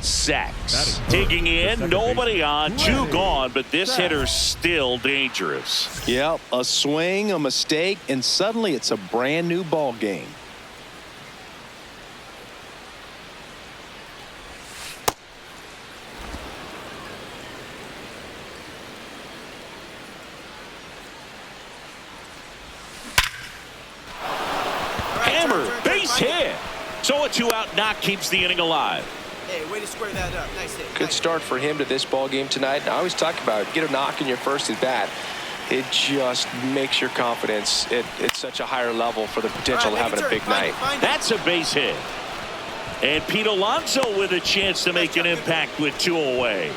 Sacks. Digging in, nobody on, 2 gone, but this hitter's still dangerous. Yep, a swing, a mistake, and suddenly it's a brand new ball game. Hammer, base hit. So a 2-out knock keeps the inning alive. Hey, way to square that up. Nice hit. Good start for him to this ball game tonight. And I always talk about get a knock in your first at bat. It just makes your confidence at such a higher level for the potential of having a big night. That's a base hit. And Pete Alonso with a chance to make an impact with 2 away.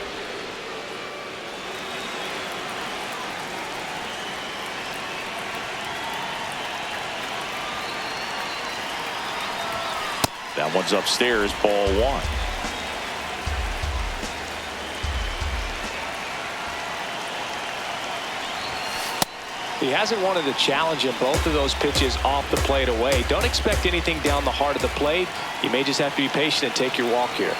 That one's upstairs, ball 1. He hasn't wanted to challenge him. Both of those pitches off the plate away. Don't expect anything down the heart of the plate. You may just have to be patient and take your walk here.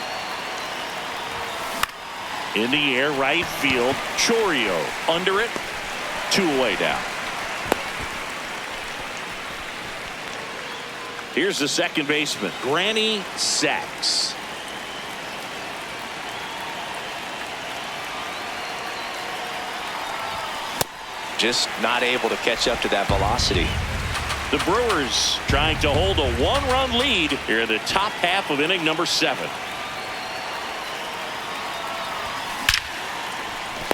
In the air, right field. Chorio under it. 2 away down. Here's the second baseman, Granny Sacks. Just not able to catch up to that velocity. The Brewers trying to hold a 1-run lead here in the top half of inning number 7.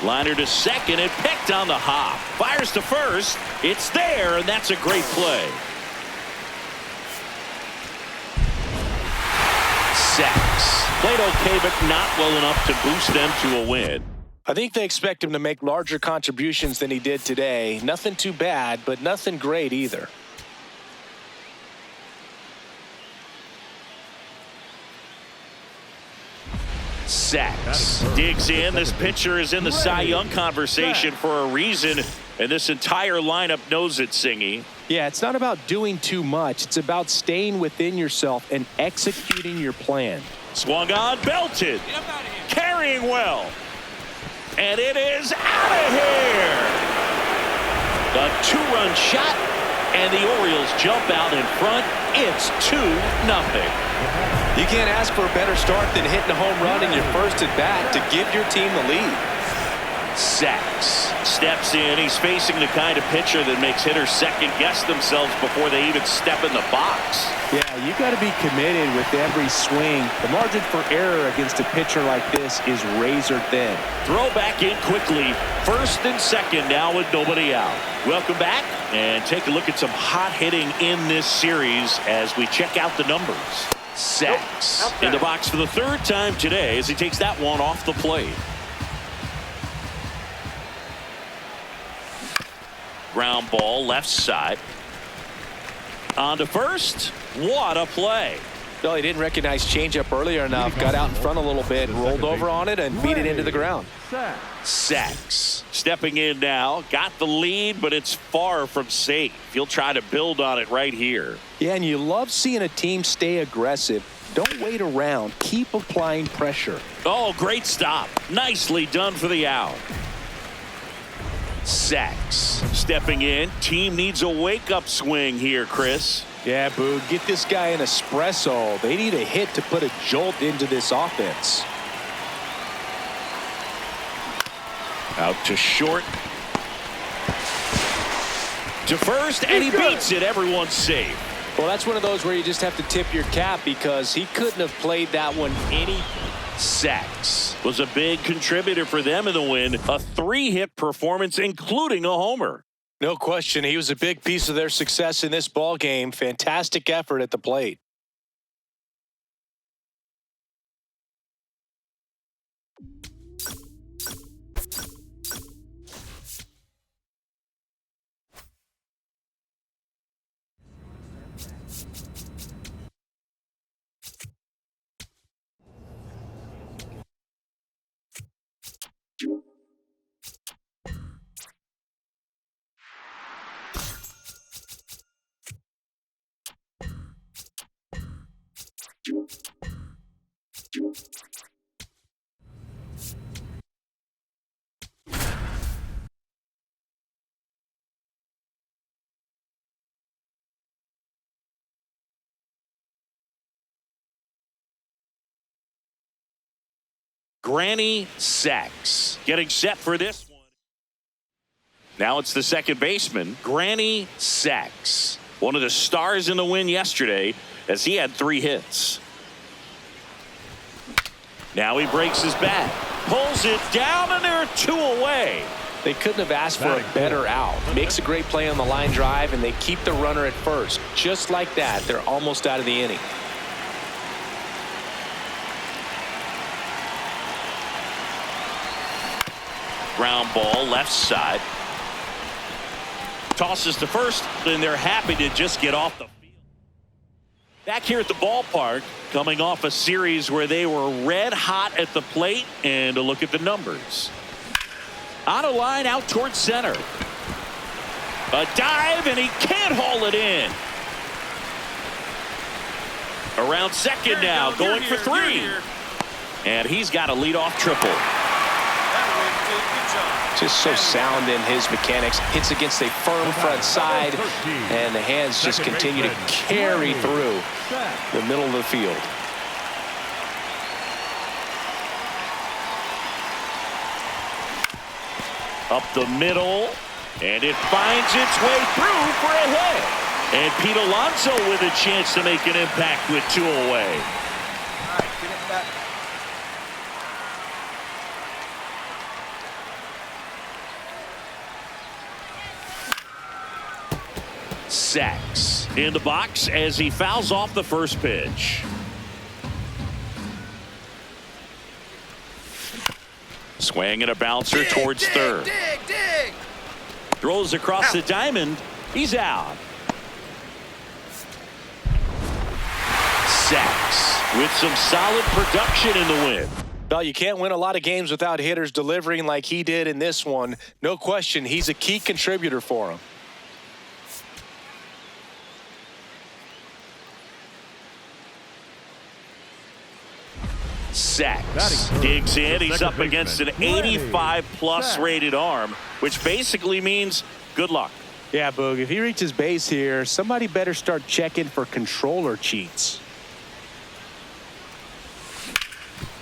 Liner to second and picked on the hop. Fires to first. It's there, and that's a great play. Sacks. Played okay, but not well enough to boost them to a win. I think they expect him to make larger contributions than he did today. Nothing too bad, but nothing great either. Sacks digs in. This pitcher is in the Cy Young conversation for a reason, and this entire lineup knows it, Singy. Yeah, it's not about doing too much. It's about staying within yourself and executing your plan. Swung on, belted, carrying well. And it is out of here. The 2-run shot, and the Orioles jump out in front. It's 2-0. You can't ask for a better start than hitting a home run in your first at bat to give your team the lead. Sacks steps in. He's facing the kind of pitcher that makes hitters second guess themselves before they even step in the box. Yeah, you got to be committed with every swing. The margin for error against a pitcher like this is razor thin. Throw back in quickly. First and second now with nobody out. Welcome back and take a look at some hot hitting in this series as we check out the numbers. Sacks in the box for the 3rd time today as he takes that one off the plate. Ground ball left side. On to first. What a play. Well, he didn't recognize changeup earlier enough. Got out in front a little bit, rolled over on it, and beat it into the ground. Sacks stepping in now. Got the lead, but it's far from safe. He'll try to build on it right here. Yeah, and you love seeing a team stay aggressive. Don't wait around. Keep applying pressure. Oh, great stop. Nicely done for the out. Sacks stepping in. Team needs a wake-up swing here, Chris. Yeah, Boo, get this guy an espresso. They need a hit to put a jolt into this offense. Out to short. To first, and he beats it. Everyone's safe. Well, that's one of those where you just have to tip your cap because he couldn't have played that one any. Sacks was a big contributor for them in the win. A 3-hit performance, including a homer. No question. He was a big piece of their success in this ball game. Fantastic effort at the plate. Granny Sachs, getting set for this one. Now it's the second baseman, Granny Sachs, one of the stars in the win yesterday as he had 3 hits. Now he breaks his bat, pulls it down, and there are 2 away. They couldn't have asked for a better out. Makes a great play on the line drive, and they keep the runner at first. Just like that, they're almost out of the inning. Ground ball left side. Tosses to first, and they're happy to just get off the field. Back here at the ballpark, coming off a series where they were red hot at the plate, and a look at the numbers. On a line out towards center. A dive, and he can't haul it in. Around second now, going for 3. And he's got a leadoff triple. Just so sound in his mechanics. Hits against a firm front side, and the hands just continue to carry through the middle of the field. Up the middle, and it finds its way through for a hit. And Pete Alonso with a chance to make an impact with 2 away. All right, get it back. Sachs in the box as he fouls off the first pitch. Swing and a bouncer towards third. Dig. Throws across the diamond. He's out. Sachs with some solid production in the win. Well, you can't win a lot of games without hitters delivering like he did in this one. No question, he's a key contributor for him. Sachs digs in. He's up against an 85-plus rated arm, which basically means good luck. Yeah, Boog, if he reaches base here, somebody better start checking for controller cheats.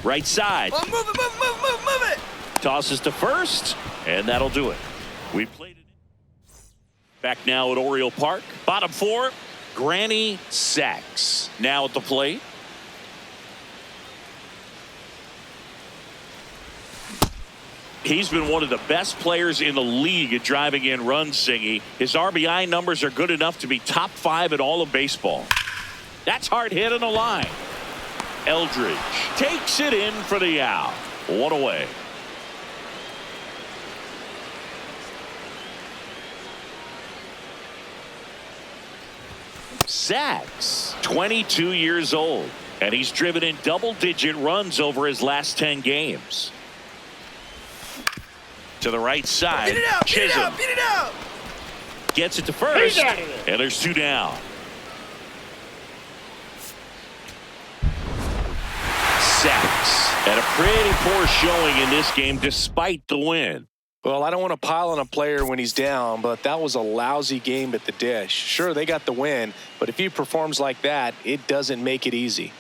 Right side. Oh, move it. Tosses to first, and that'll do it. We played it. Back now at Oriole Park. Bottom 4, Granny Sachs now at the plate. He's been one of the best players in the league at driving in runs, Singy. His RBI numbers are good enough to be top 5 in all of baseball. That's hard hit on the line. Eldridge takes it in for the out. 1 away. Sachs, 22 years old, and he's driven in double-digit runs over his last 10 games. To the right side, Beat it out, Chisholm beat it out. gets it to first, and there's 2 down. Sachs had a pretty poor showing in this game despite the win. Well, I don't want to pile on a player when he's down, but that was a lousy game at the dish. Sure, they got the win, but if he performs like that, it doesn't make it easy.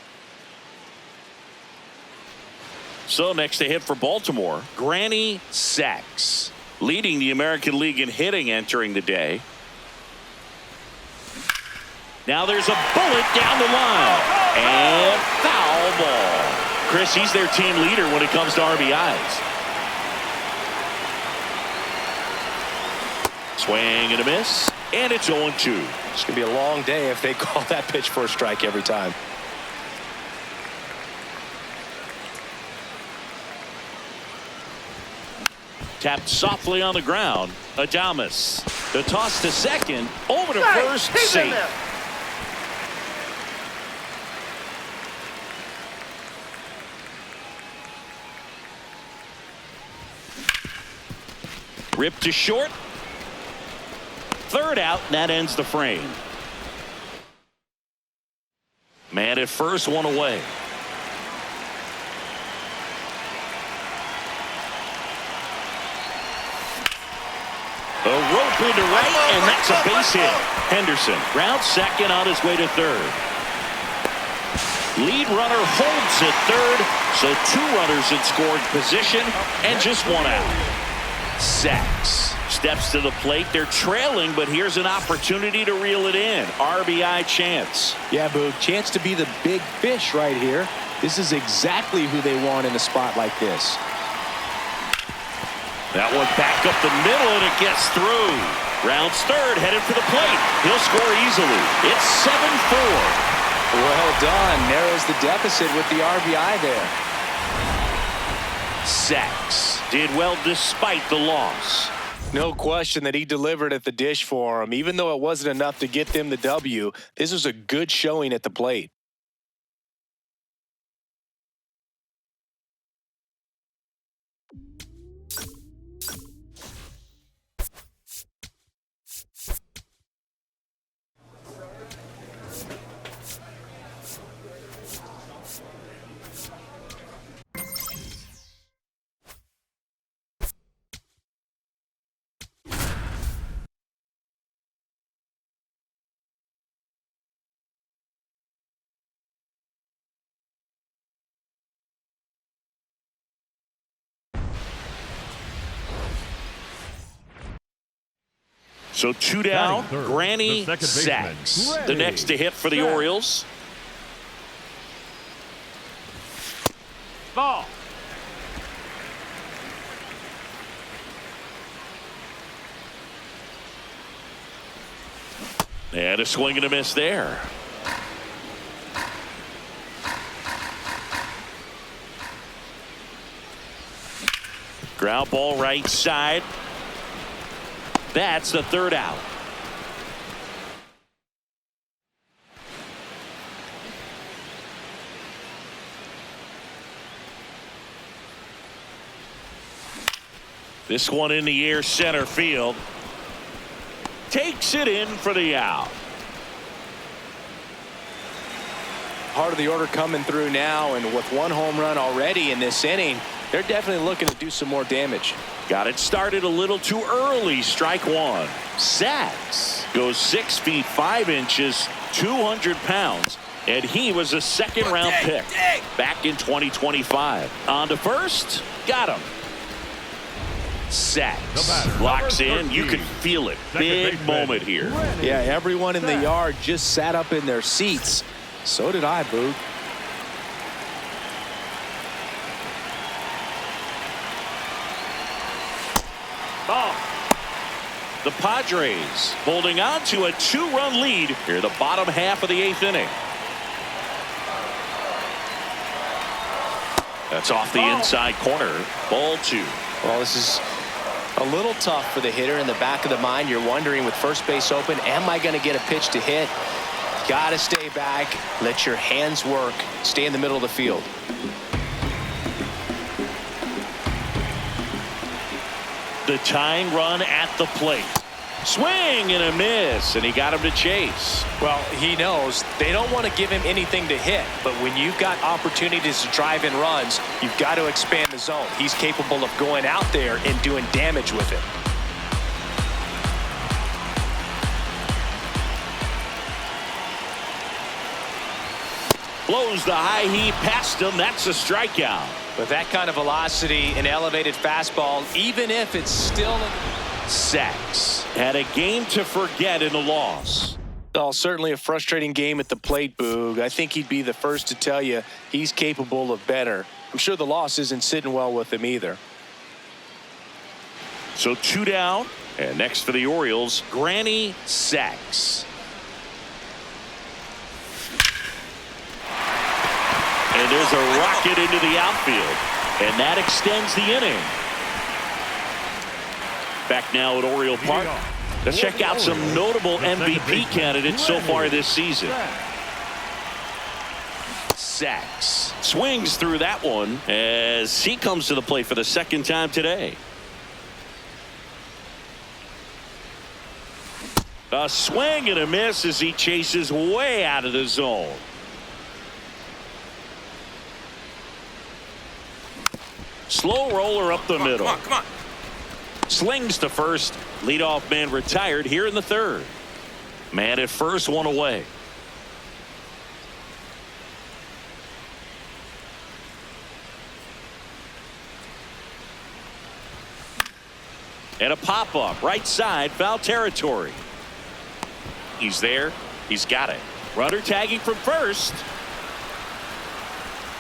So next to hit for Baltimore, Granny Sachs, leading the American League in hitting entering the day. Now there's a bullet down the line, and foul ball. Chris, he's their team leader when it comes to RBIs. Swing and a miss, and it's 0-2. It's going to be a long day if they call that pitch for a strike every time. Tapped softly on the ground. Adames. The toss to second. Over to first. Safe. Ripped to short. Third out, and that ends the frame. Man at first, 1 away. A rope into right, and that's a base hit. Henderson rounds second on his way to third. Lead runner holds at third, so 2 runners in scoring position and just 1 out. Sacks. Steps to the plate. They're trailing, but here's an opportunity to reel it in. RBI chance. Yeah, Boog, chance to be the big fish right here. This is exactly who they want in a spot like this. That one back up the middle, and it gets through. Rounds third, headed for the plate. He'll score easily. It's 7-4. Well done. Narrows the deficit with the RBI there. Sacks. Did well despite the loss. No question that he delivered at the dish for him. Even though it wasn't enough to get them the W, this was a good showing at the plate. So 2 down, Third, Granny the second baseman, sacks. Granny The next to hit for the sacks. Orioles. Ball. And a swing and a miss there. Ground ball right side. That's the 3rd out. This one in the air, center field. Takes it in for the out. Heart of the order coming through now, and with 1 home run already in this inning, they're definitely looking to do some more damage. Got it started a little too early. Strike 1. Sacks goes 6 feet 5 inches, 200 pounds, and he was a second-round pick back in 2025. On to first, got him. Sacks locks in. You can feel it. Big moment here. Yeah, everyone in the yard just sat up in their seats. So did I, Boog. Ball. The Padres holding on to a 2-run lead here the bottom half of the 8th inning. That's off the inside corner. Ball 2. Well, this is a little tough for the hitter. In the back of the mind, you're wondering, with first base open, am I going to get a pitch to hit? Got to stay back. Let your hands work. Stay in the middle of the field. The tying run at the plate. Swing and a miss, and he got him to chase. Well, he knows they don't want to give him anything to hit, but when you've got opportunities to drive in runs, you've got to expand the zone. He's capable of going out there and doing damage with it. Blows the high heat past him. That's a strikeout. With that kind of velocity and elevated fastball, even if it's still Sacks had a game to forget in the loss. Oh, certainly a frustrating game at the plate, Boog. I think he'd be the first to tell you he's capable of better. I'm sure the loss isn't sitting well with him either. So 2 down, and next for the Orioles, Granny Sacks. And there's a rocket into the outfield, and that extends the inning. Back now at Oriole Park to check out some notable MVP candidates so far this season. Sacks swings through that one as he comes to the plate for the 2nd time today. A swing and a miss as he chases way out of the zone. Slow roller up the middle. Come on. Slings to first. Leadoff man retired here in the 3rd. Man at first, 1 away. And a pop-up right side, foul territory. He's there. He's got it. Runner tagging from first.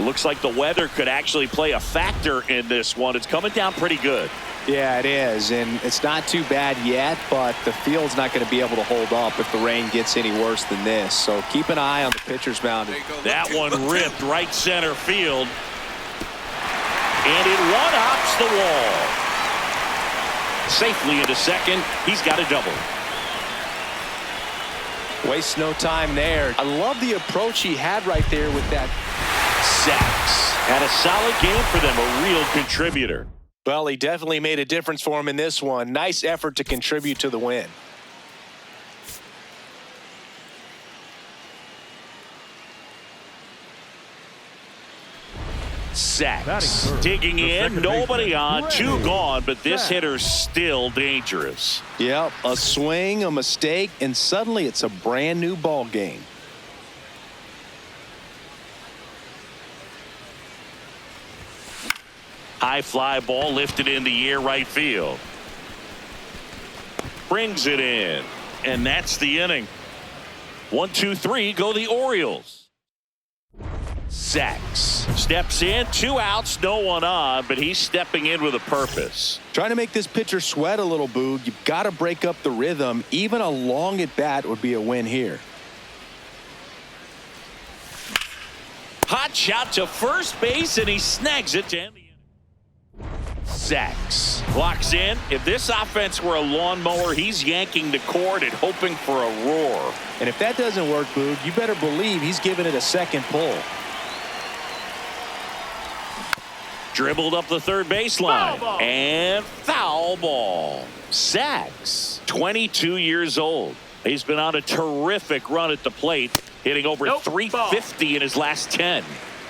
Looks like the weather could actually play a factor in this one. It's coming down pretty good. Yeah, it is, and it's not too bad yet, but the field's not going to be able to hold up if the rain gets any worse than this. So keep an eye on the pitcher's mound. That one ripped right center field. And it one-hops the wall. Safely into second. He's got a double. Wastes no time there. I love the approach he had right there with that. Sacks. Had a solid game for them, a real contributor. Well, he definitely made a difference for him in this one. Nice effort to contribute to the win. Sacks. Digging in, nobody on, two gone, but this hitter's still dangerous. Yep, a swing, a mistake, and suddenly it's a brand new ball game. High fly ball lifted in the air right field. Brings it in. And that's the inning. 1, 2, 3 go the Orioles. Sacks. Steps in, 2 outs, no one on, but he's stepping in with a purpose. Trying to make this pitcher sweat a little, Boog. You've got to break up the rhythm. Even a long at bat would be a win here. Hot shot to first base, and he snags it to end the inning. Sacks. Blocks in. If this offense were a lawnmower, he's yanking the cord and hoping for a roar. And if that doesn't work, Boog, you better believe he's giving it a second pull. Dribbled up the third baseline. And foul ball. Sacks. 22 years old. He's been on a terrific run at the plate, hitting over 350 in his last 10.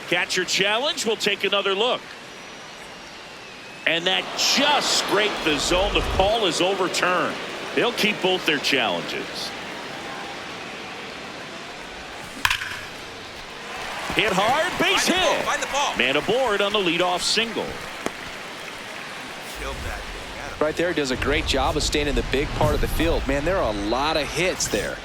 Catcher challenge. We'll take another look. And that just scraped the zone. The call is overturned. They'll keep both their challenges. Hit hard, base hit. Find the ball. Man aboard on the leadoff single. Killed that thing. Right there, does a great job of staying in the big part of the field. Man, there are a lot of hits there.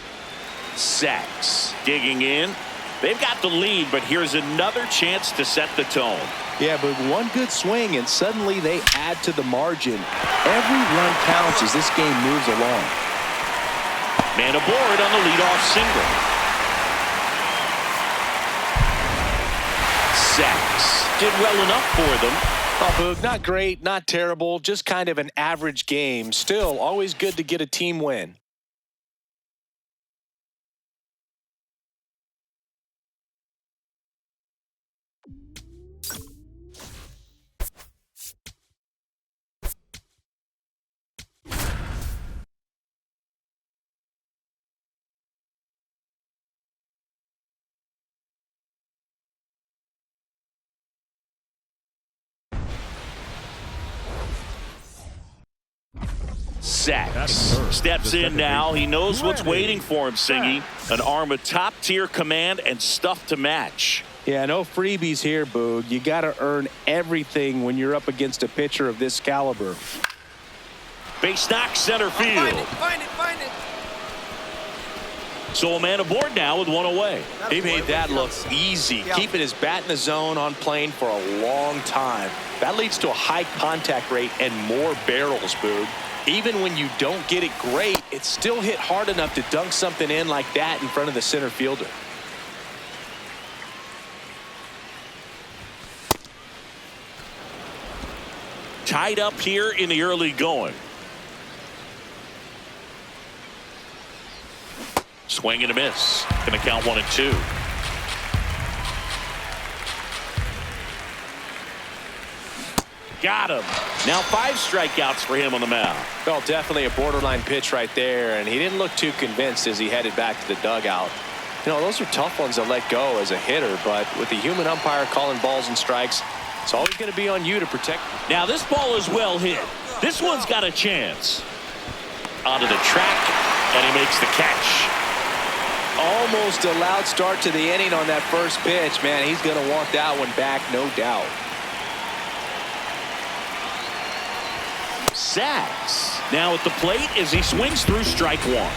Sacks. Digging in. They've got the lead, but here's another chance to set the tone. Yeah, but one good swing, and suddenly they add to the margin. Every run counts as this game moves along. Man aboard on the leadoff single. Sacks. Did well enough for them. Oh, Boog, not great, not terrible, just kind of an average game. Still, always good to get a team win. Sacks. Steps in now. He knows what's waiting for him, Singy. An arm of top-tier command and stuff to match. Yeah, no freebies here, Boog. You got to earn everything when you're up against a pitcher of this caliber. Base knock center field. Find it. So a man aboard now with one away. He made that look easy, keeping his bat in the zone on plane for a long time. That leads to a high contact rate and more barrels, Boog. Even when you don't get it great, it's still hit hard enough to dunk something in like that in front of the center fielder. Tied up here in the early going. Swing and a miss. Gonna count 1 and 2. Got him. Now 5 strikeouts for him on the mound. Well, definitely a borderline pitch right there, and he didn't look too convinced as he headed back to the dugout. You know, those are tough ones to let go as a hitter, but with the human umpire calling balls and strikes, it's always going to be on you to protect. Now this ball is well hit. This one's got a chance. Onto the track, and he makes the catch. Almost a loud start to the inning on that first pitch. Man, he's going to want that one back, no doubt. Sacks. Now at the plate as he swings through strike one.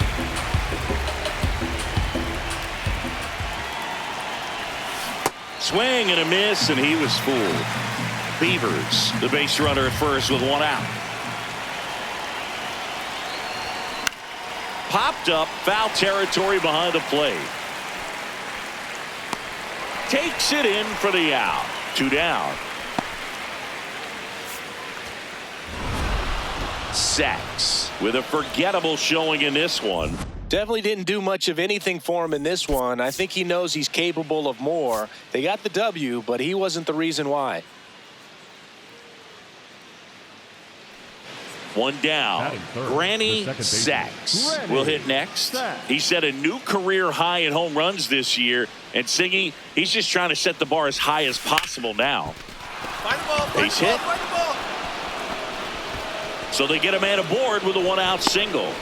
Swing and a miss, and he was fooled. Beavers, the base runner at first with one out. Popped up, foul territory behind the plate. Takes it in for the out. 2 down. Sacks with a forgettable showing in this one. Definitely didn't do much of anything for him in this one. I think he knows he's capable of more. They got the W, but he wasn't the reason why. 1 down. Granny Sacks will hit next. He set a new career high in home runs this year. And Singy, he's just trying to set the bar as high as possible now. Find the ball, find the ball, find the ball. So they get a man aboard with a 1-out single.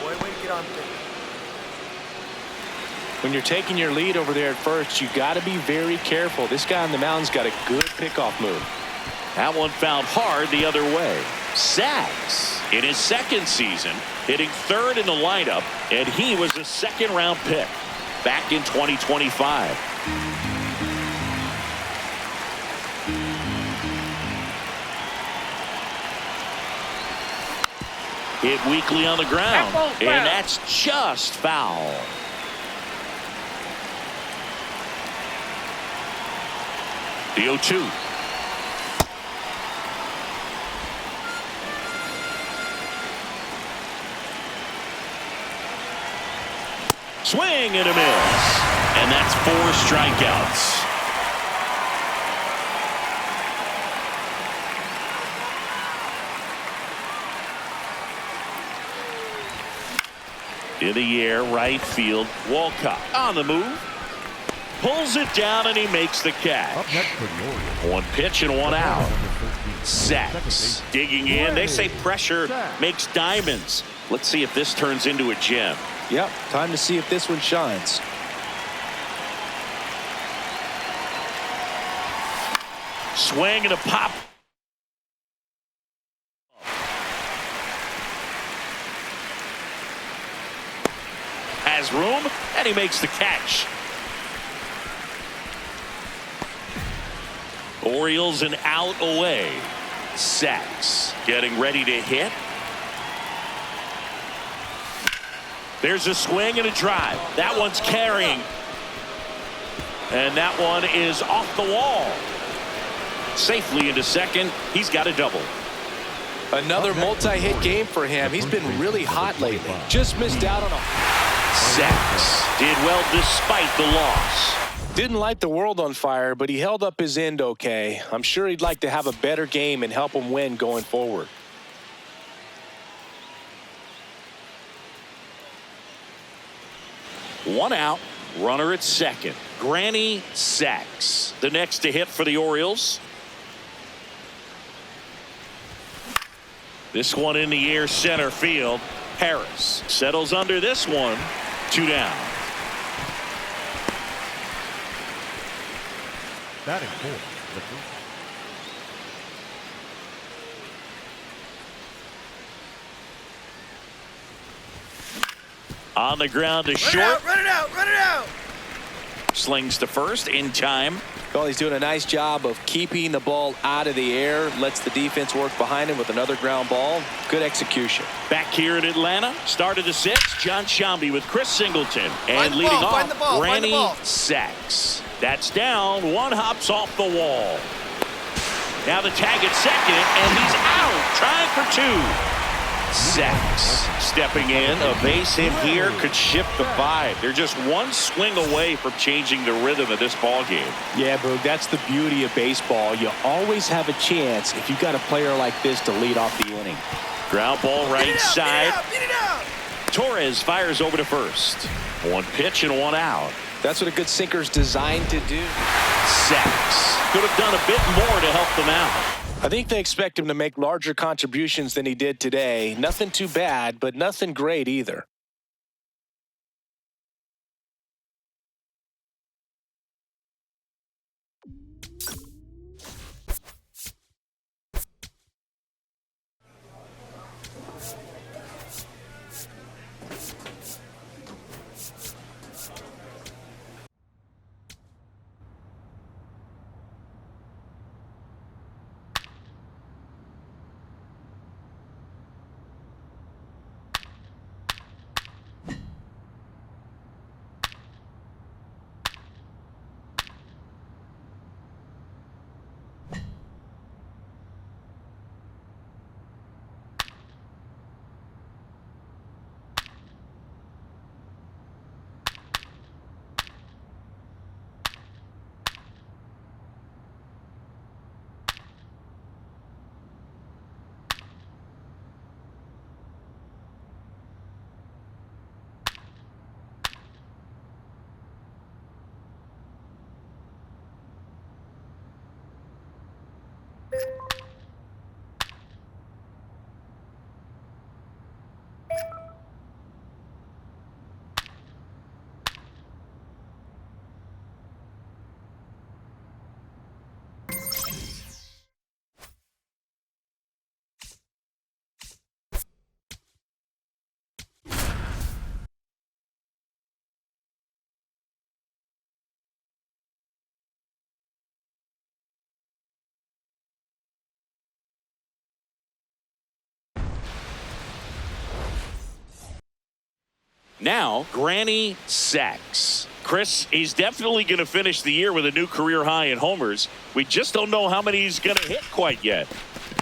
Boy, way to get on thing. When you're taking your lead over there at first, you got to be very careful. This guy on the mound's got a good pickoff move. That one found hard the other way. Sacks in his second season, hitting third in the lineup, and he was a second-round pick back in 2025. Hit weakly on the ground, and that's just foul. The 0-2. Swing and a miss. And that's 4 strikeouts. In the air, right field. Walcott on the move. Pulls it down and he makes the catch. Up next for the Orioles. 1 pitch and 1 out. Sacks digging in. They say pressure makes diamonds. Let's see if this turns into a gem. Yep, time to see if this one shines. Swing and a pop. Has room, and he makes the catch. Orioles an out away. Sacks getting ready to hit. There's a swing and a drive. That one's carrying. And that one is off the wall. Safely into second. He's got a double. Another multi-hit game for him. He's been really hot lately. Just missed out on a... Sacks did well despite the loss. Didn't light the world on fire, but he held up his end okay. I'm sure he'd like to have a better game and help him win going forward. One out, runner at second. Granny Sacks, the next to hit for the Orioles. This one in the air, center field. Harris settles under this one. 2 down. Batting fourth. On the ground to short. Run it out, run it out. Slings to first in time. Well, he's doing a nice job of keeping the ball out of the air. Lets the defense work behind him with another ground ball. Good execution. Back here in Atlanta, started the 6th. John Shambi with Chris Singleton. And leading off, Granny Sacks. That's down. One hops off the wall. Now the tag at second, and he's out. Trying for 2. Sacks stepping in. A base hit here could shift the vibe. They're just one swing away from changing the rhythm of this ball game. Yeah, Boog, that's the beauty of baseball. You always have a chance if you've got a player like this to lead off the inning. Ground ball right side. Beat it out. Torres fires over to first. 1 pitch and 1 out. That's what a good sinker's designed to do. Sacks could have done a bit more to help them out. I think they expect him to make larger contributions than he did today. Nothing too bad, but nothing great either. Now, Granny Sacks. Chris, he's definitely going to finish the year with a new career high in homers. We just don't know how many he's going to hit quite yet.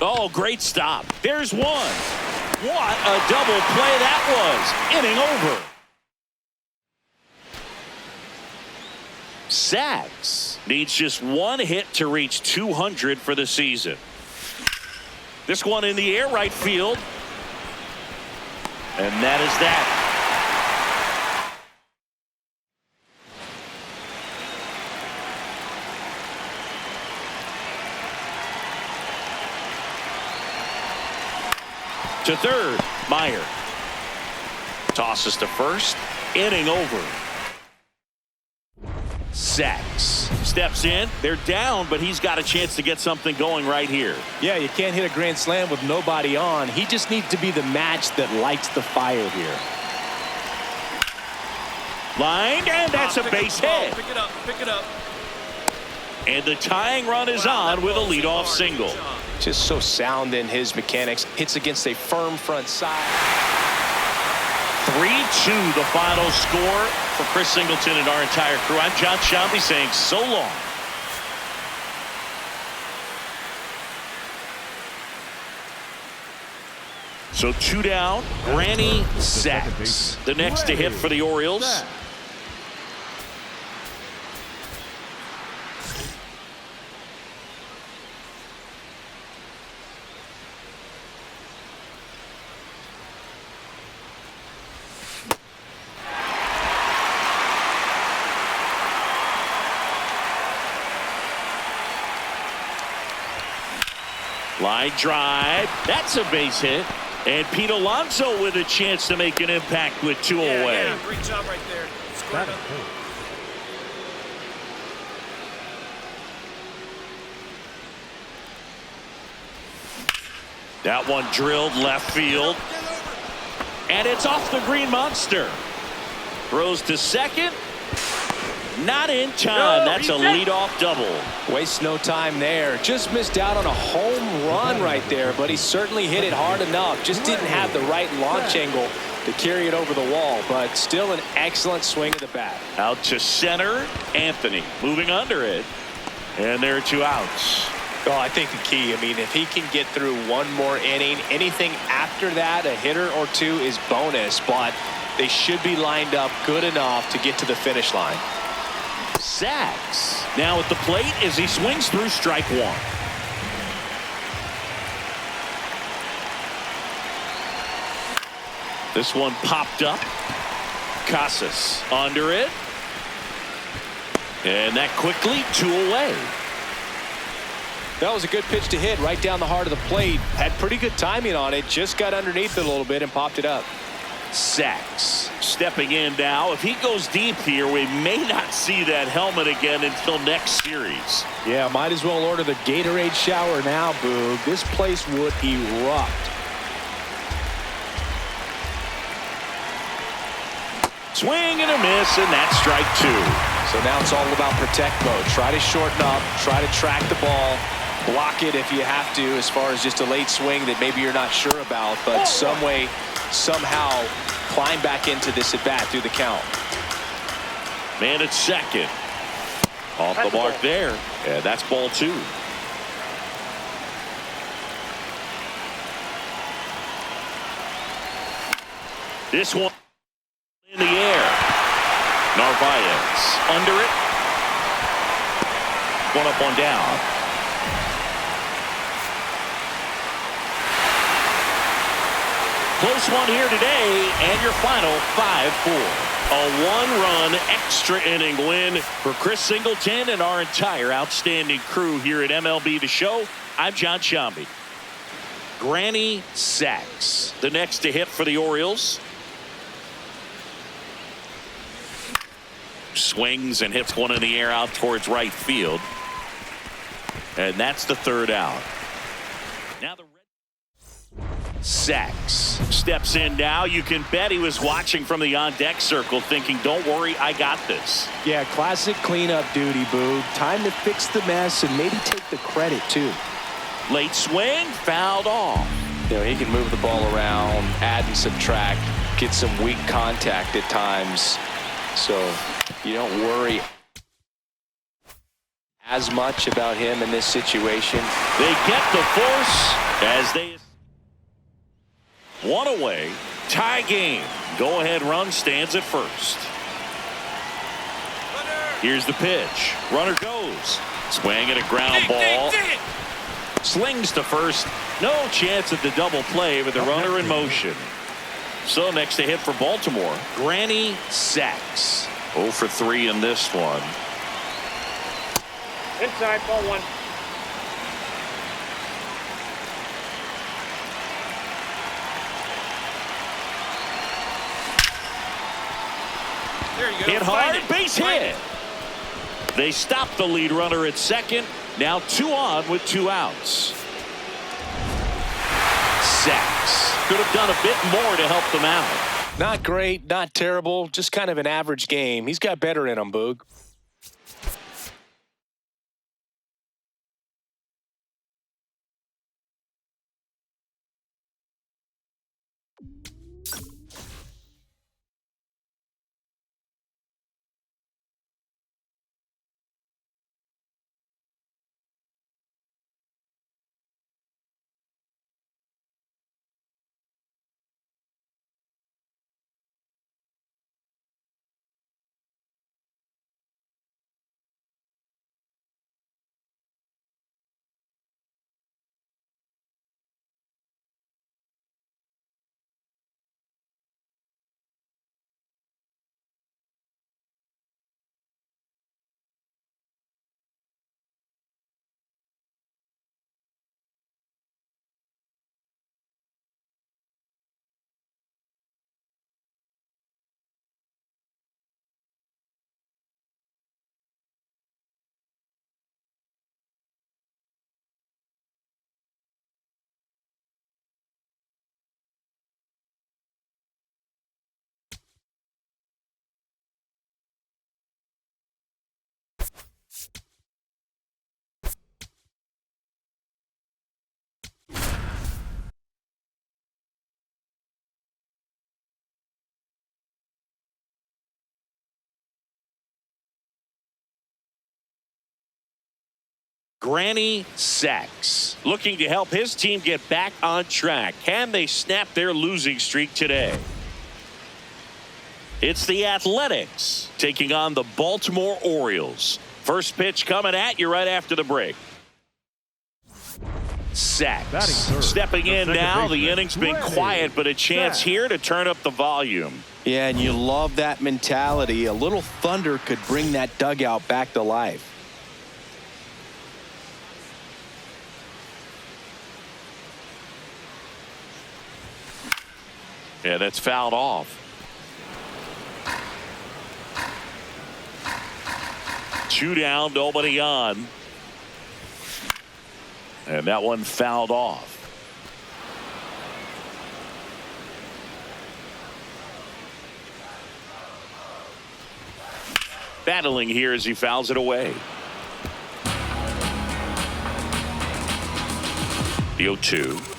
Oh, great stop. There's one. What a double play that was. Inning over. Sacks needs just one hit to reach 200 for the season. This one in the air right field. And that is that. To third, Meyer. Tosses to first. Inning over. Sacks steps in. They're down, but he's got a chance to get something going right here. Yeah, you can't hit a grand slam with nobody on. He just needs to be the match that lights the fire here. Lined, and that's a base hit. Pick it up. Pick it up. And the tying run is on with a leadoff single. Just so sound in his mechanics. Hits against a firm front side. 3-2 the final score for Chris Singleton and our entire crew. I'm John Shambi saying so long. So 2 down. Granny Sacks. The next to hit for the Orioles. Line drive. That's a base hit. And Pete Alonso with a chance to make an impact with 2 away. Yeah, great job right there. Squared up. That one drilled left field. And it's off the Green Monster. Throws to second. Not in time. That's a leadoff double. Wastes no time there. Just missed out on a home run right there, but he certainly hit it hard enough. Just didn't have the right launch angle to carry it over the wall, but still an excellent swing of the bat. Out to center. Anthony moving under it. And there are 2 outs. Oh, I think the key, I mean, if he can get through one more inning, anything after that, a hitter or 2 is bonus, but they should be lined up good enough to get to the finish line. Sacks now at the plate as he swings through strike 1. This one popped up. Casas under it. And that quickly 2 away. That was a good pitch to hit right down the heart of the plate. Had pretty good timing on it. Just got underneath it a little bit and popped it up. Sacks stepping in now. If he goes deep here, we may not see that helmet again until next series. Yeah, might as well order the Gatorade shower now, Boog. This place would erupt. Swing and a miss, and that's strike 2. So now it's all about protect mode. Try to shorten up, try to track the ball, block it if you have to, as far as just a late swing that maybe you're not sure about, but some way, somehow climb back into this at bat through the count. Man at second. Off the mark there. Yeah, that's ball 2. This one in the air. Narvaez under it. One up, one down. Close one here today, and your final 5-4. A 1-run extra inning win for Chris Singleton and our entire outstanding crew here at MLB The Show. I'm John Shambi. Granny Sacks, the next to hit for the Orioles. Swings and hits one in the air out towards right field. And that's the 3rd out. Now the Sacks steps in now. You can bet he was watching from the on-deck circle thinking, don't worry, I got this. Yeah, classic cleanup duty, Boog. Time to fix the mess and maybe take the credit, too. Late swing, fouled off. You know, he can move the ball around, add and subtract Get some weak contact at times, so you don't worry as much about him in this situation. They get the force as they one away. Tie game. Go ahead run stands at first. Here's the pitch. Runner goes. Swing and a ground ball. Slings to first. No chance at the double play with the runner in motion. So next to hit for Baltimore, Granny Sacks. 0 for 3 in this one. Inside, ball 1. There you go. Hit hard, base hit. They stop the lead runner at second. Now 2 on with 2 outs. Sacks could have done a bit more to help them out. Not great, not terrible, just kind of an average game. He's got better in him, Boog. Granny Sacks looking to help his team get back on track. Can they snap their losing streak today? It's the Athletics taking on the Baltimore Orioles. First pitch coming at you right after the break. Sacks stepping in now. The inning's been quiet, but a chance here to turn up the volume. Yeah, and you love that mentality. A little thunder could bring that dugout back to life. Yeah, that's fouled off. 2 down, nobody on. And that one fouled off. Battling here as he fouls it away. The 0-2.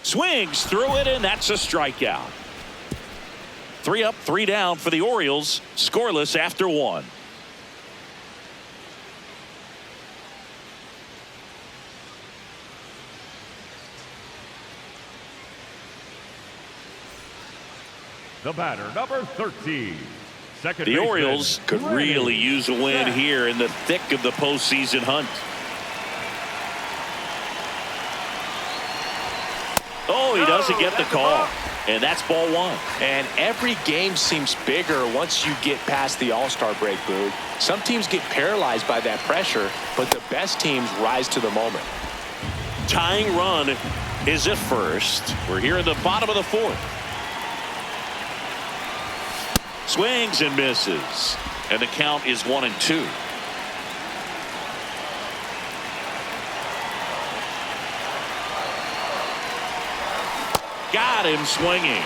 Swings through it, and that's a strikeout. 3 up, 3 down for the Orioles. Scoreless after 1. The batter, number 13. Second The baseman, Orioles could really use a win here in the thick of the postseason hunt. Oh, he doesn't get the call. And that's ball 1. And every game seems bigger once you get past the All-Star break, Boog. Some teams get paralyzed by that pressure, but the best teams rise to the moment. Tying run is at first. We're here in the bottom of the 4th. Swings and misses. And the count is 1-2. Got him swinging.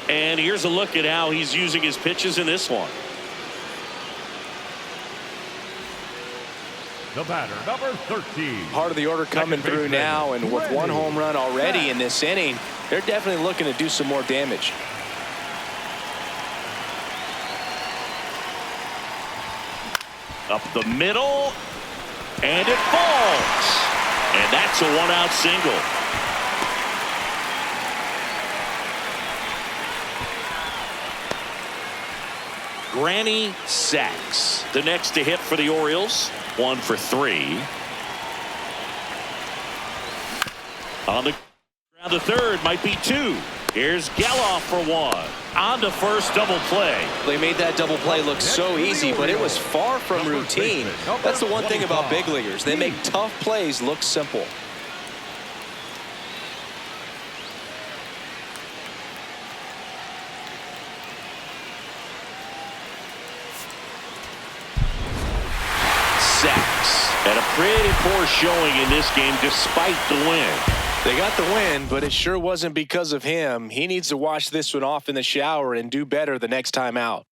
And here's a look at how he's using his pitches in this one. the batter, number 13. Part of the order coming through now, and with one home run already in this inning, they're definitely looking to do some more damage. Up the middle, and it falls. And that's a one-out single. Granny Sachs, the next to hit for the Orioles. 1 for 3. On the ground to third, might be 2. Here's Geloff for 1. On to first, double play. They made that double play look so easy, but it was far from routine. That's the one thing about big leaguers. They make tough plays look simple. Sachs had a pretty poor showing in this game despite the win. They got the win, but it sure wasn't because of him. He needs to wash this one off in the shower and do better the next time out.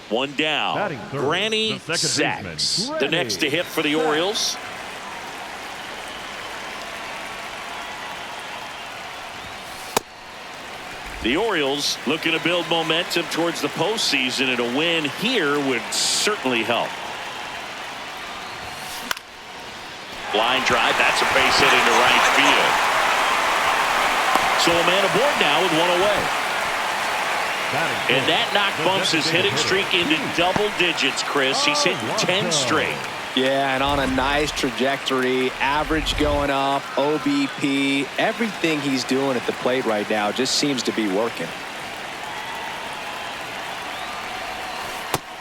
One down. Batting third, Granny the second Sachs, baseman, the next to hit for the Orioles. The Orioles looking to build momentum towards the postseason, and a win here would certainly help. Line drive, that's a base hit into right field. So a man aboard now with one away. And that knock bumps his hitting streak into double digits, Chris. He's hitting 10 straight. Yeah, and on a nice trajectory, average going up, OBP, everything he's doing at the plate right now just seems to be working.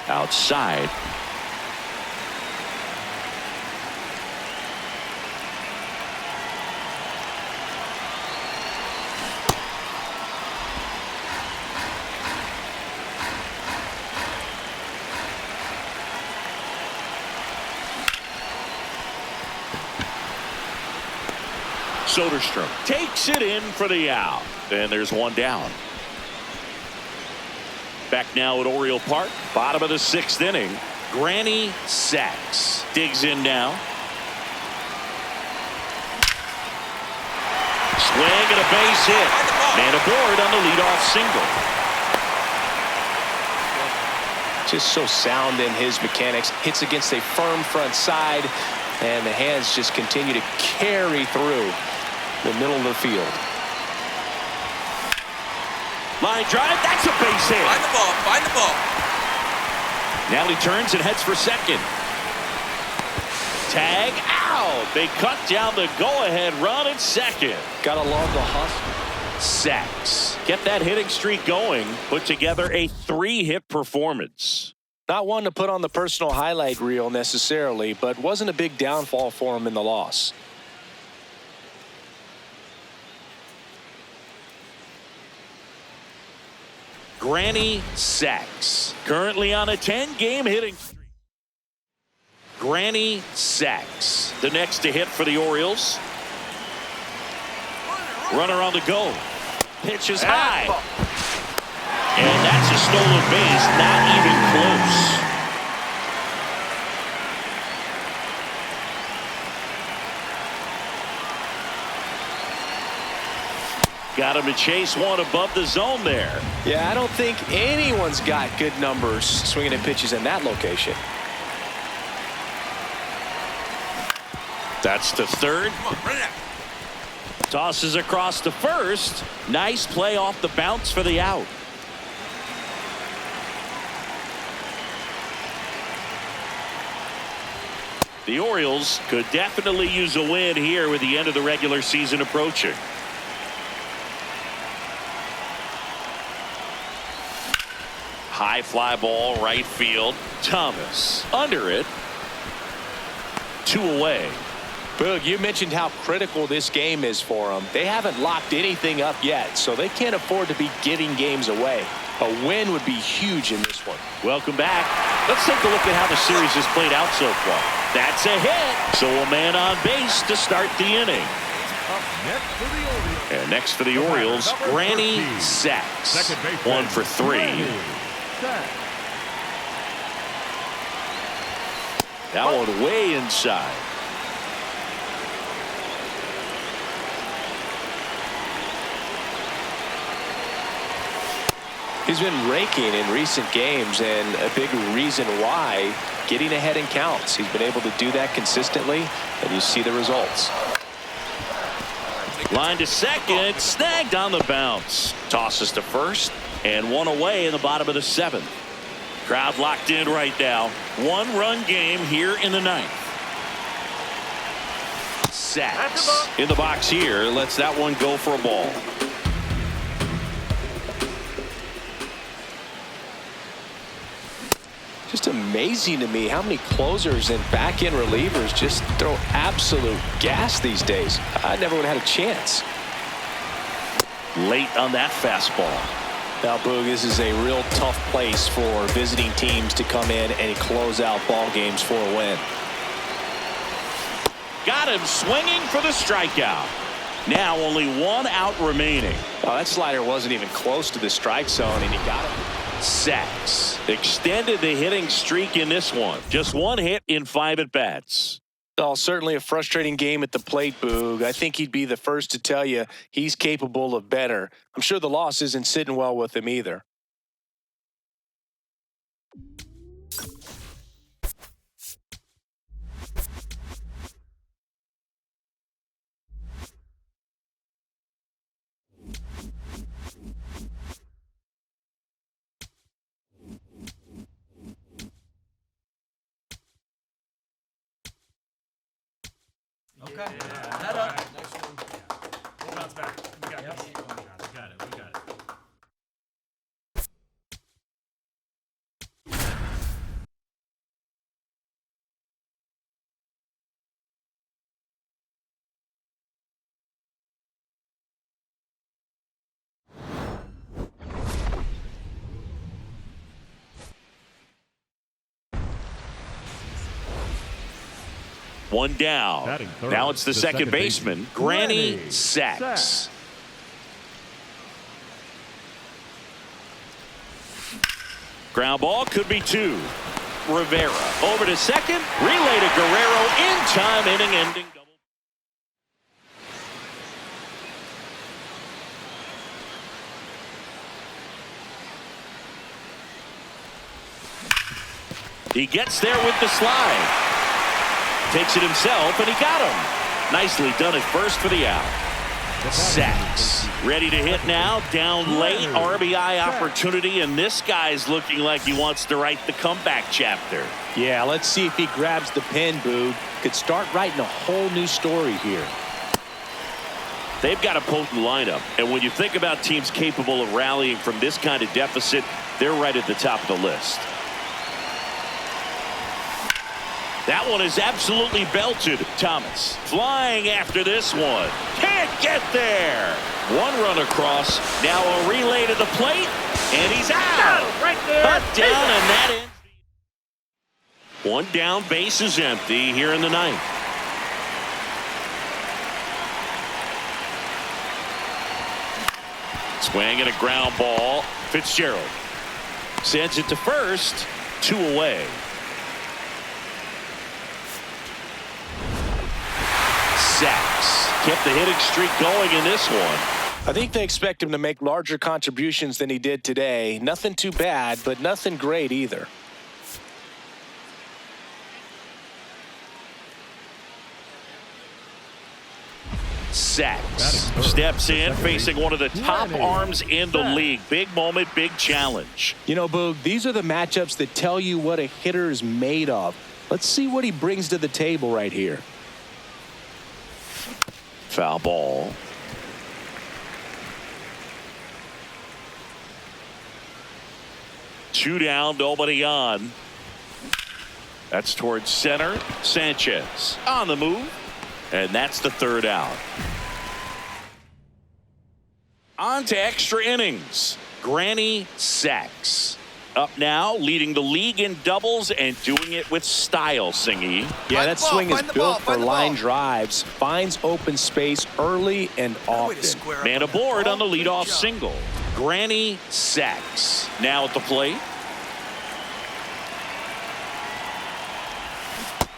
Outside. Soderstrom takes it in for the out. And there's one down. Back now at Oriole Park, bottom of the 6th inning. Granny Sachs digs in now. Swing and a base hit. Man aboard on the leadoff single. Just so sound in his mechanics. Hits against a firm front side, and the hands just continue to carry through the middle of the field. Line drive, that's a base hit. Find the ball, find the ball. Now he turns and heads for second. Tag out. They cut down the go-ahead run at second. Gotta love the hustle. Sachs get that hitting streak going, put together a 3-hit performance. Not one to put on the personal highlight reel necessarily, but wasn't a big downfall for him in the loss. Granny Sachs currently on a 10-game hitting streak. Granny Sachs, the next to hit for the Orioles. Runner on the go. Pitch is high. And that's a stolen base, not even close. Got him to chase one above the zone there. Yeah, I don't think anyone's got good numbers swinging at pitches in that location. That's to third. Come on, run it out. Tosses across to first. Nice play off the bounce for the out. The Orioles could definitely use a win here with the end of the regular season approaching. High fly ball right field. Thomas under it. 2 away. Boog, you mentioned how critical this game is for them. They haven't locked anything up yet, so they can't afford to be giving games away. A win would be huge in this one. Welcome back. Let's take a look at how the series has played out so far. That's a hit. So a man on base to start the inning. Up next for the Orioles. And next for the Orioles, Granny 13. Sacks. Second baseman, 1 for 3. Granny Sacks. That one way inside. He's been raking in recent games, and a big reason why, getting ahead in counts. He's been able to do that consistently, and you see the results. Line to second, snagged on the bounce. Tosses to first, and 1 away in the bottom of the 7th. Crowd locked in right now. 1-run game here in the 9th. Sacks in the box here. Lets that one go for a ball. Just amazing to me how many closers and back-end relievers just throw absolute gas these days. I never would have had a chance. Late on that fastball. Now, Boog, this is a real tough place for visiting teams to come in and close out ball games for a win. Got him swinging for the strikeout. Now only 1 out remaining. Oh, that slider wasn't even close to the strike zone, and he got it. Sacks extended the hitting streak in this one. Just 1 hit in 5 at-bats. Oh, certainly a frustrating game at the plate, Boog. I think he'd be the first to tell you he's capable of better. I'm sure the loss isn't sitting well with him either. Okay. Head up. Next one. We'll bounce back. We got this. We got it. We got it. One down. Batting third, Now it's the second baseman, Granny Sacks. Sacks. Ground ball could be 2. Rivera over to second. Relay to Guerrero in time, inning ending. He gets there with the slide. Takes it himself, and he got him. Nicely done at first for the out. Sacks ready to hit now. Down late, RBI opportunity, and this guy's looking like he wants to write the comeback chapter. Yeah, let's see if he grabs the pen, Boog. Could start writing a whole new story here. They've got a potent lineup, and when you think about teams capable of rallying from this kind of deficit, they're right at the top of the list. That one is absolutely belted. Thomas flying after this one. Can't get there. 1 run across. Now a relay to the plate. And he's out. Right there. Cut down, and that ends. 1 down, base is empty here in the 9th. Swing and a ground ball. Fitzgerald sends it to first. 2 away. Sacks kept the hitting streak going in this one. I think they expect him to make larger contributions than he did today. Nothing too bad, but nothing great either. Sacks steps in, facing one of the top arms in the league. Big moment, big challenge. You know, Boog, these are the matchups that tell you what a hitter is made of. Let's see what he brings to the table right here. Foul ball. Two down, nobody on. That's towards center. Sanchez on the move. And that's the third out. On to extra innings. Granny Sacks up now, leading the league in doubles and doing it with style, Singy. Yeah, that swing is built for line drives. Finds open space early and often. Man aboard on the leadoff single. Granny Sacks now at the plate.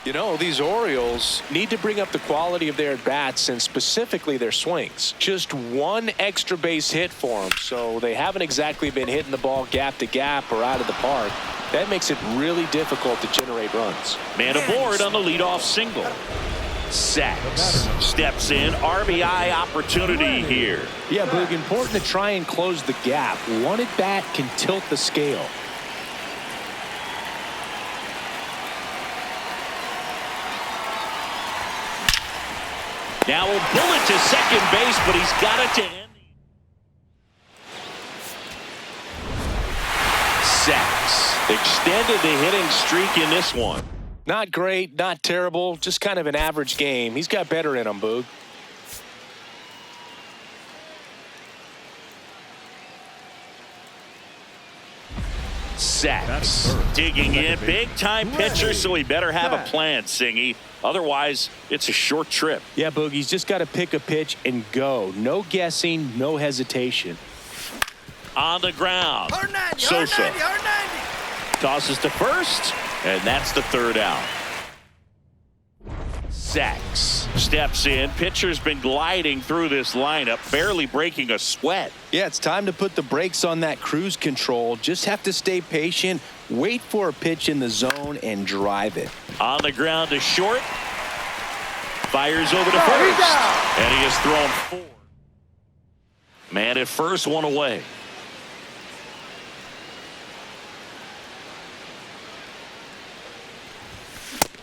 You know, these Orioles need to bring up the quality of their at-bats and specifically their swings. Just one extra base hit for them, so they haven't exactly been hitting the ball gap to gap or out of the park. That makes it really difficult to generate runs. Man aboard on the leadoff single. Sacks steps in. RBI opportunity here. Yeah, Boog, important to try and close the gap. One at bat can tilt the scale. Now a bullet to second base, but he's got it to end. Sacks extended the hitting streak in this one. Not great, not terrible, just kind of an average game. He's got better in him, Boog. Sacks digging in. Big time pitcher, so he better have a plan, Singy. Otherwise, it's a short trip. Yeah, Boog, he's just got to pick a pitch and go. No guessing, no hesitation. On the ground. Sosa tosses to first, and that's the third out. Sacks steps in. Pitcher's been gliding through this lineup, barely breaking a sweat. Yeah, it's time to put the brakes on that cruise control. Just have to stay patient, wait for a pitch in the zone, and drive it. On the ground to short. Fires over to first. And he has thrown 4. Man at first, one away.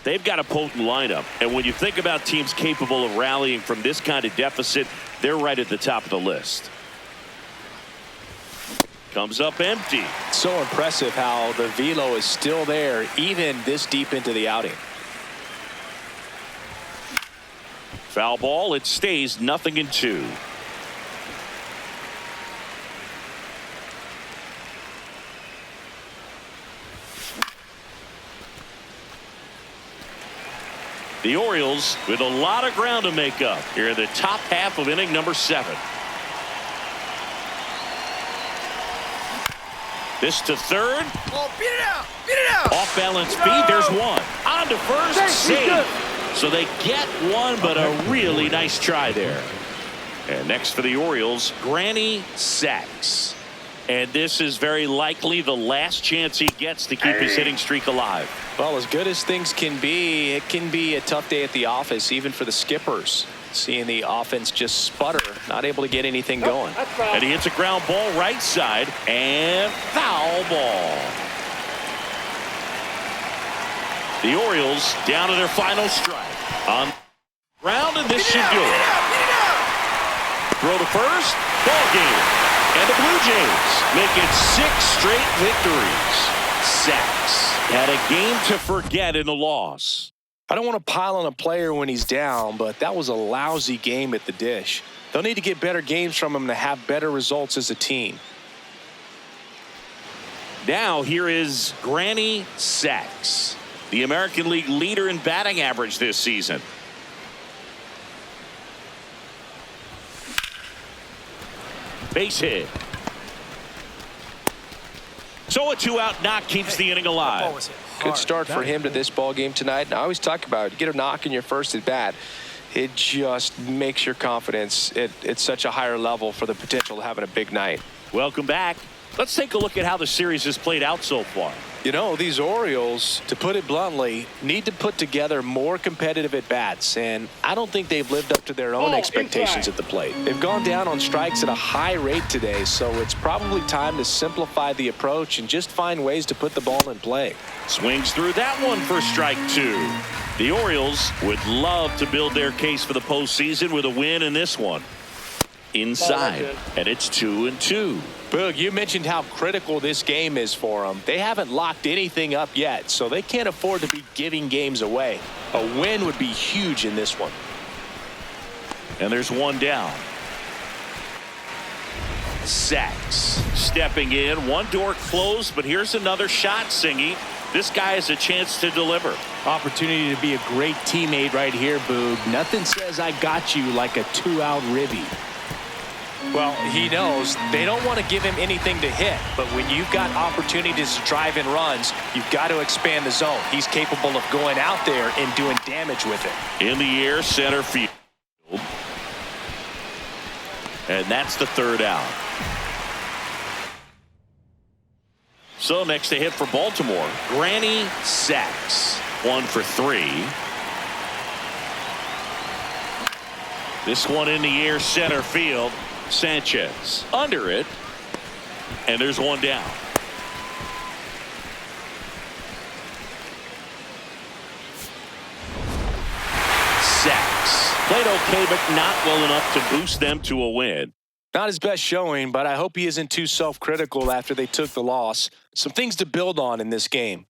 They've got a potent lineup, and when you think about teams capable of rallying from this kind of deficit, they're right at the top of the list. Comes up empty. So impressive how the velo is still there even this deep into the outing. Foul ball. It stays 0-2. The Orioles with a lot of ground to make up here in the top half of inning number 7. This to third. Oh, beat it out! Beat it out! Off balance feed. There's one. On to first. Save. So they get one, but a really nice try there. And next for the Orioles, Granny Sacks. And this is very likely the last chance he gets to keep his hitting streak alive. Well, as good as things can be, it can be a tough day at the office, even for the skippers. Seeing the offense just sputter, not able to get anything going. And he hits a ground ball right side, and foul ball. The Orioles down to their final strike. On ground, and this should do it. Throw to first, ball game. And the Blue Jays make it 6 straight victories. Sacks had a game to forget in the loss. I don't want to pile on a player when he's down, but that was a lousy game at the dish. They'll need to get better games from him to have better results as a team. Now here is Granny Sacks, the American League leader in batting average this season. Base hit. So a 2-out knock keeps the inning alive. Good start for him to this ball game tonight. And I always talk about it. You get a knock in your first at bat, it just makes your confidence at such a higher level for the potential of having a big night. Welcome back. Let's take a look at how the series has played out so far. You know, these Orioles, to put it bluntly, need to put together more competitive at-bats, and I don't think they've lived up to their own expectations at the plate. They've gone down on strikes at a high rate today, so it's probably time to simplify the approach and just find ways to put the ball in play. Swings through that one for strike 2. The Orioles would love to build their case for the postseason with a win in this one. inside, and it's 2-2. Boog, you mentioned how critical this game is for them. They haven't locked anything up yet, so they can't afford to be giving games away. A win would be huge in this one. And there's one down. Sacks stepping in. One door closed, but here's another shot, Singy. This guy has a chance to deliver. Opportunity to be a great teammate right here, Boog. Nothing says I got you like a 2-out ribby. Well, he knows they don't want to give him anything to hit, but when you've got opportunities to drive in runs, you've got to expand the zone. He's capable of going out there and doing damage with it. In the air, center field. And that's the third out. So next to hit for Baltimore, Granny Sacks. 1 for 3. This one in the air, center field. Sanchez under it, and there's one down. Sacks played okay, but not well enough to boost them to a win. Not his best showing, but I hope he isn't too self-critical after they took the loss. Some things to build on in this game.